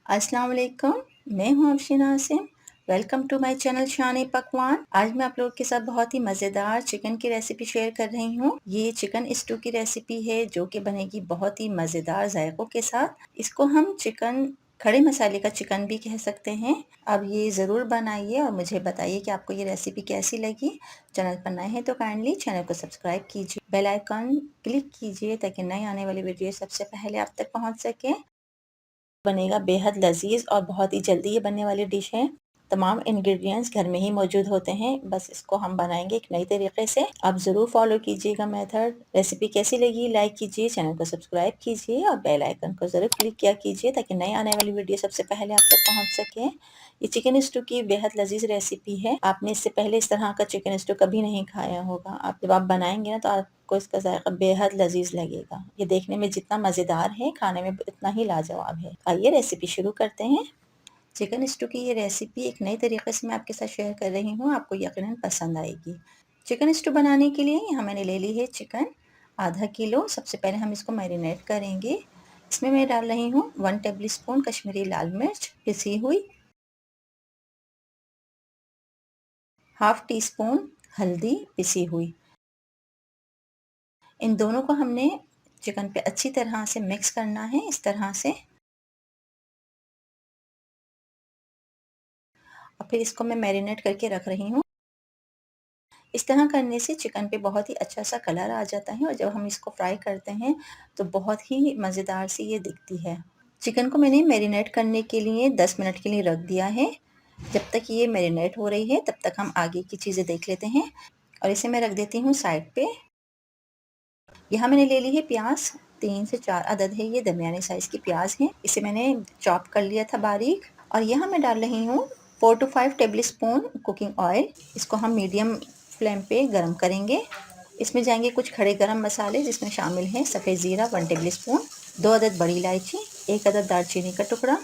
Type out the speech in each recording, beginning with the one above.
अस्सलाम वालेकुम। मैं हूँ Afsheen Asim. Welcome to my channel Shan Pakwan. आज मैं आप लोगों के साथ बहुत ही मज़ेदार चिकन की रेसिपी शेयर कर रही हूँ। ये चिकन स्टू की रेसिपी है जो कि बनेगी बहुत ही मज़ेदार जायकों के साथ। इसको हम चिकन खड़े मसाले का चिकन भी कह सकते हैं। अब ये ज़रूर बनाइए और मुझे बताइए कि आपको ये रेसिपी कैसी लगी। चैनल पर नए हैं तो काइंडली चैनल को सब्सक्राइब कीजिए, बेल आइकन क्लिक कीजिए ताकि नए आने वाली वीडियो सबसे पहले आप तक पहुँच सके। बनेगा बेहद लजीज और बहुत ही जल्दी ये बनने वाली डिश है। तमाम इंग्रेडिएंट्स घर में ही मौजूद होते हैं, बस इसको हम बनाएंगे एक नई तरीके से। आप ज़रूर फॉलो कीजिएगा मेथड। रेसिपी कैसी लगी लाइक कीजिए, चैनल को सब्सक्राइब कीजिए और बेल आइकन को ज़रूर क्लिक किया कीजिए ताकि नई आने वाली वीडियो सबसे पहले आप तक पहुंच सके। ये चिकन स्टू की बेहद लजीज रेसिपी है। आपने इससे पहले इस तरह का चिकन स्टू कभी नहीं खाया होगा। आप जब आप बनाएंगे ना तो आपको इसका जायका बेहद लजीज लगेगा। ये देखने में जितना मज़ेदार है खाने में उतना ही लाजवाब है। आइए रेसिपी शुरू करते हैं। चिकन स्टू की ये रेसिपी एक नई तरीके से मैं आपके साथ शेयर कर रही हूँ, आपको यकीनन पसंद आएगी। चिकन स्टू बनाने के लिए यहाँ मैंने ले ली है चिकन आधा किलो। सबसे पहले हम इसको मैरिनेट करेंगे। इसमें मैं डाल रही हूँ 1 टेबल स्पून कश्मीरी लाल मिर्च पिसी हुई, हाफ टी स्पून हल्दी पिसी हुई। इन दोनों को हमने चिकन पे अच्छी तरह से मिक्स करना है। इस तरह से और फिर इसको मैं मैरिनेट करके रख रही हूँ। इस तरह करने से चिकन पे बहुत ही अच्छा सा कलर आ जाता है और जब हम इसको फ्राई करते हैं तो बहुत ही मज़ेदार सी ये दिखती है। चिकन को मैंने मैरिनेट करने के लिए 10 मिनट के लिए रख दिया है। जब तक ये मैरिनेट हो रही है तब तक हम आगे की चीज़ें देख लेते हैं और इसे मैं रख देती हूँ साइड पे। यहाँ मैंने ले ली है प्याज, 3 से 4 अदद है ये दरमियाने साइज़ की प्याज है। इसे मैंने चॉप कर लिया था बारीक। और यहाँ मैं डाल रही हूँ 4 to 5 table spoon cooking oil. इसको हम मीडियम फ्लेम पे गरम करेंगे। इसमें जाएंगे कुछ खड़े गरम मसाले जिसमें शामिल हैं सफ़ेद ज़ीरा 1 टेबल स्पून, 2 अदद बड़ी इलायची, 1 अदद दालचीनी का टुकड़ा,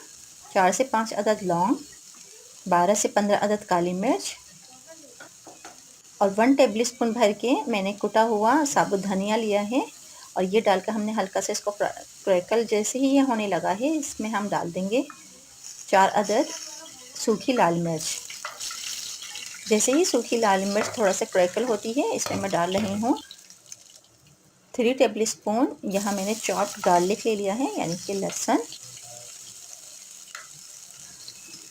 4 से 5 अदद लौंग, 12 से 15 अदद काली मिर्च और 1 टेबल स्पून भर के मैंने कुटा हुआ साबुत धनिया लिया है। और ये डालकर हमने हल्का से इसको क्रैकल जैसे ही ये होने लगा है इसमें हम डाल देंगे 4 अदद सूखी लाल मिर्च। जैसे ही सूखी लाल मिर्च थोड़ा सा क्रैकल होती है इसमें मैं डाल रही हूँ 3 टेबल स्पून। यहाँ मैंने चॉप्ड गार्लिक ले लिया है यानी कि लहसुन,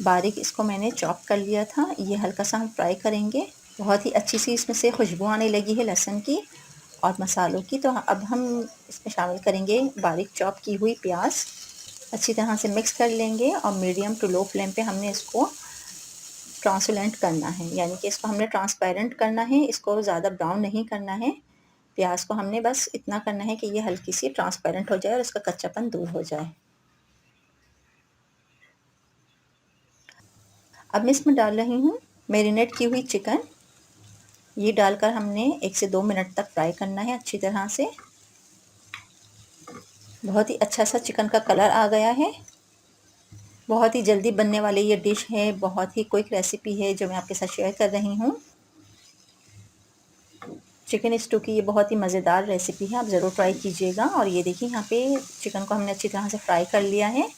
बारीक इसको मैंने चॉप कर लिया था। ये हल्का सा हम फ्राई करेंगे। बहुत ही अच्छी सी इसमें से खुशबू आने लगी है लहसुन की और मसालों की। तो अब हम इसमें शामिल करेंगे बारीक चॉप की हुई प्याज। अच्छी तरह से मिक्स कर लेंगे और मीडियम टू लो फ्लेम पे हमने इसको ट्रांसपेरेंट करना है, यानी कि इसको हमने ट्रांसपेरेंट करना है। इसको ज़्यादा ब्राउन नहीं करना है। प्याज को हमने बस इतना करना है कि ये हल्की सी ट्रांसपेरेंट हो जाए और इसका कच्चापन दूर हो जाए। अब मैं इसमें डाल रही हूँ मैरिनेट की हुई चिकन। ये डालकर हमने 1 से 2 मिनट तक फ्राई करना है अच्छी तरह से। बहुत ही अच्छा सा चिकन का कलर आ गया है। बहुत ही जल्दी बनने वाली ये डिश है, बहुत ही क्विक रेसिपी है जो मैं आपके साथ शेयर कर रही हूँ। चिकन स्टू की ये बहुत ही मज़ेदार रेसिपी है, आप ज़रूर ट्राई कीजिएगा। और ये देखिए यहाँ पे चिकन को हमने अच्छी तरह से फ्राई कर लिया है।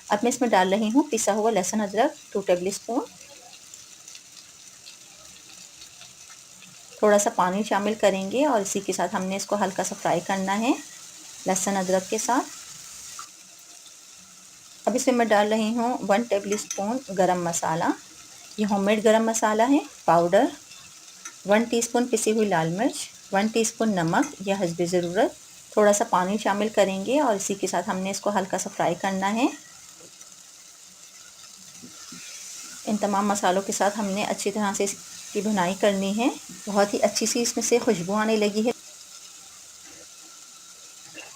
अब मैं इसमें डाल रही हूँ पिसा हुआ लहसुन अदरक 2 टेबल स्पून। थोड़ा सा पानी शामिल करेंगे और इसी के साथ हमने इसको हल्का सा फ्राई करना है लहसुन अदरक के साथ। अब इसमें मैं डाल रही हूँ 1 टेबल स्पून गरम मसाला। ये होममेड गरम मसाला है पाउडर, 1 टीस्पून पिसी हुई लाल मिर्च, 1 टीस्पून नमक या हस्बे ज़रूरत। थोड़ा सा पानी शामिल करेंगे और इसी के साथ हमने इसको हल्का सा फ्राई करना है। इन तमाम मसालों के साथ हमने अच्छी तरह से इसकी भुनाई करनी है। बहुत ही अच्छी सी इसमें से खुशबू आने लगी है।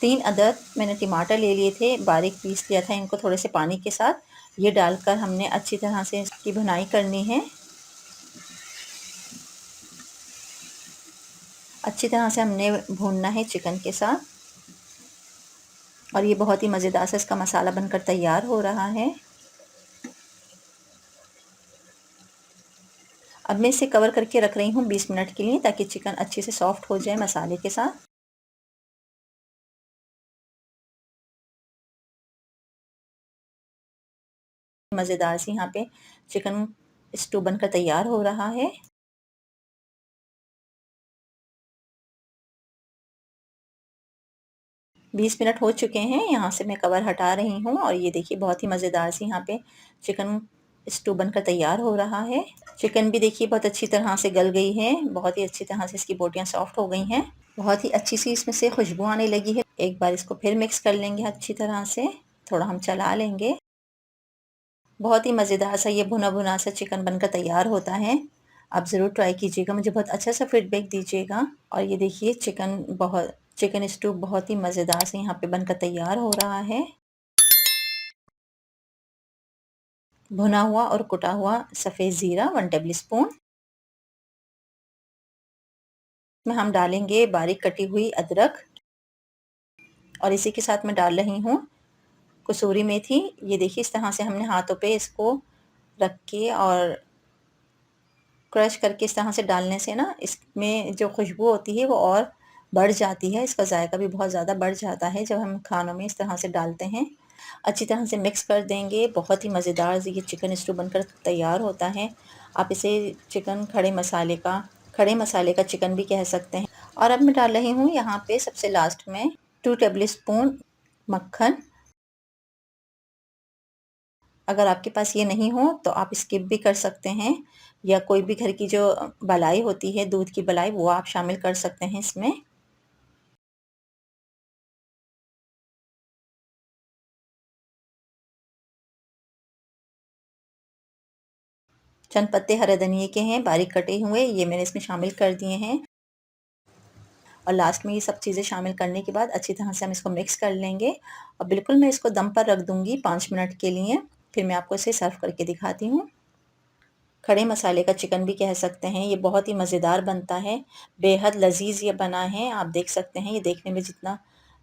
3 अदद मैंने टमाटर ले लिए थे, बारीक पीस लिया था इनको थोड़े से पानी के साथ। ये डालकर हमने अच्छी तरह से इसकी भुनाई करनी है। अच्छी तरह से हमने भूनना है चिकन के साथ। और ये बहुत ही मज़ेदार से इसका मसाला बनकर तैयार हो रहा है। अब मैं इसे कवर करके रख रही हूँ 20 मिनट के लिए ताकि चिकन अच्छे से सॉफ्ट हो जाए मसाले के साथ। मज़ेदार सी यहाँ पे चिकन स्टू बनकर तैयार हो रहा है। बीस मिनट हो चुके हैं। यहाँ से मैं कवर हटा रही हूँ और ये देखिए बहुत ही मज़ेदार सी यहाँ पे चिकन स्टू बनकर तैयार हो रहा है। चिकन भी देखिए बहुत अच्छी तरह से गल गई है, बहुत ही अच्छी तरह से इसकी बोटियाँ सॉफ्ट हो गई हैं। बहुत ही अच्छी सी इसमें से खुशबू आने लगी है। एक बार इसको फिर मिक्स कर लेंगे अच्छी तरह से, थोड़ा हम चला लेंगे। बहुत ही मज़ेदार सा ये भुना भुना सा चिकन बनकर तैयार होता है। आप ज़रूर ट्राई कीजिएगा, मुझे बहुत अच्छा सा फीडबैक दीजिएगा। और ये देखिए चिकन स्टू बहुत ही मज़ेदार से यहाँ पे बनकर तैयार हो रहा है। भुना हुआ और कुटा हुआ सफ़ेद ज़ीरा 1 टेबल स्पून। में हम डालेंगे बारीक कटी हुई अदरक और इसी के साथ मैं डाल रही हूँ कसूरी मेथी। ये देखिए इस तरह से हमने हाथों पे इसको रख के और क्रश करके इस तरह से डालने से ना इसमें जो खुशबू होती है वो और बढ़ जाती है। इसका जायका भी बहुत ज़्यादा बढ़ जाता है जब हम खानों में इस तरह से डालते हैं। अच्छी तरह से मिक्स कर देंगे। बहुत ही मज़ेदार ये चिकन स्टू बनकर तैयार होता है। आप इसे चिकन खड़े मसाले का चिकन भी कह सकते हैं। और अब मैं डाल रही हूँ यहाँ पे सबसे लास्ट में 2 टेबल स्पून मक्खन। अगर आपके पास ये नहीं हो तो आप स्किप भी कर सकते हैं, या कोई भी घर की जो मलाई होती है, दूध की मलाई, वो आप शामिल कर सकते हैं इसमें। चंद पत्ते हरे धनिये के हैं बारीक कटे हुए, ये मैंने इसमें शामिल कर दिए हैं। और लास्ट में ये सब चीज़ें शामिल करने के बाद अच्छी तरह से हम इसको मिक्स कर लेंगे और बिल्कुल मैं इसको दम पर रख दूँगी 5 मिनट के लिए। फिर मैं आपको इसे सर्व करके दिखाती हूँ। खड़े मसाले का चिकन भी कह सकते हैं, ये बहुत ही मज़ेदार बनता है, बेहद लज़ीज़ ये बना है। आप देख सकते हैं ये देखने में जितना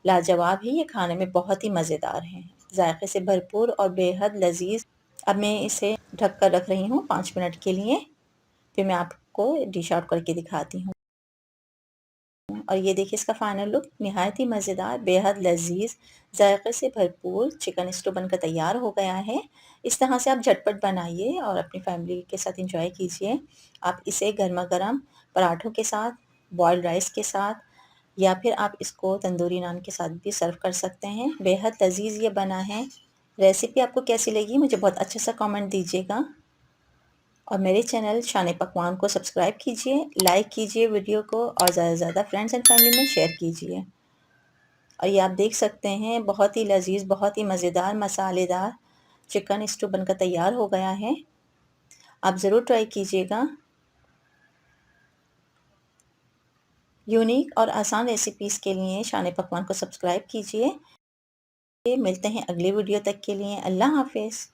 लाजवाब है, ये खाने में बहुत ही मज़ेदार है, जायके से भरपूर और बेहद लज़ीज़। अब मैं इसे ढक कर रख रही हूँ 5 मिनट के लिए, फिर मैं आपको डिश आउट करके दिखाती हूँ। और ये देखिए इसका फाइनल लुक निहायत ही मज़ेदार, बेहद लज़ीज़, जायके से भरपूर चिकन स्टू बनकर तैयार हो गया है। इस तरह से आप झटपट बनाइए और अपनी फैमिली के साथ एंजॉय कीजिए। आप इसे गरमा-गरम पराठों के साथ, बॉइल्ड राइस के साथ, या फिर आप इसको तंदूरी नान के साथ भी सर्व कर सकते हैं। बेहद लज़ीज़ ये बना है। रेसिपी आपको कैसी लगी मुझे बहुत अच्छा सा कमेंट दीजिएगा। और मेरे चैनल शान पकवान को सब्सक्राइब कीजिए, लाइक कीजिए वीडियो को और ज़्यादा से ज़्यादा फ्रेंड्स एंड फैमिली में शेयर कीजिए। और ये आप देख सकते हैं बहुत ही लज़ीज़, बहुत ही मज़ेदार, मसालेदार चिकन स्टू बनकर तैयार हो गया है। आप ज़रूर ट्राई कीजिएगा। यूनिक और आसान रेसिपीज़ के लिए शान पकवान को सब्सक्राइब कीजिए। मिलते हैं अगले वीडियो तक के लिए। अल्लाह हाफ़िज़।